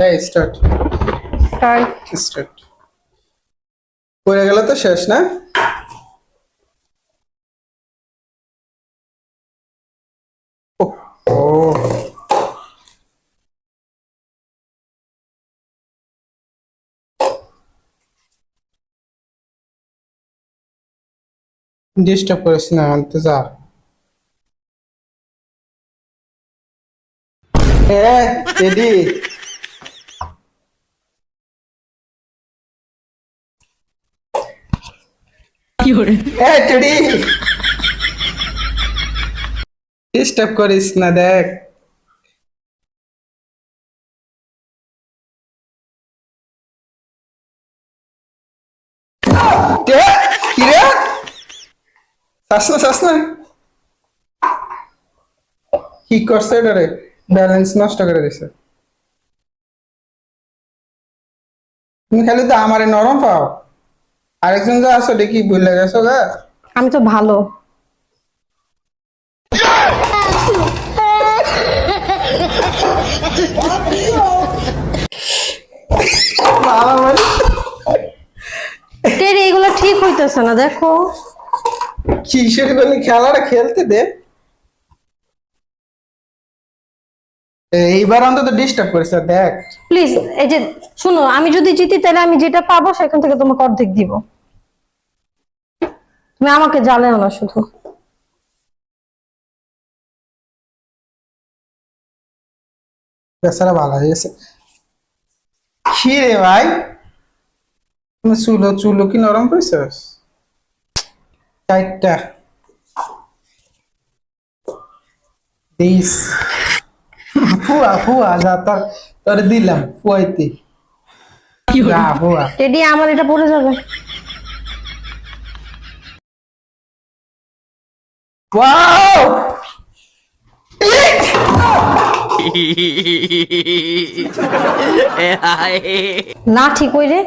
এই start start. Start পড়ে গেল তো শেষ না? ও ডিস্টার্ব করিস না, আনতে যা। টেডি টেডি ডিস্টার্ব করিস না, দেখ। কিরে শ্বাস না কি করছে এটারে? ব্যালেন্স নষ্ট করে দিছে। তুমি খালি তো আমারে নরম পাও, আরেকজন যা আছো দেখি ভুলে গেছো গা। আমি তো ভালো। টেরি এগুলো ঠিক হইতেছে না, দেখো। কিসের বলি খেলাটা খেলতে দে। এইবার অন্তত ডিস্টার্ব করেছে, দেখ। প্লিজ এই যে শুনো, আমি যদি জিতি তাহলে আমি যেটা পাবো সেখান থেকে তোমাকে অর্ধেক দিব। তুমি আমাকে জ্বালাও না শুধু। বেচারা ভালো হয়ে গেছে। কি রে ভাই, তুমি চুলো কি নরম করেছিস? চারটা দিস ফুয়া যা তোর দিলাম ফুয়াইতে। যা ফুয়া। টেডি আমার এটা পড়ে যাবে। ওয়াও না ঠিক হই রে।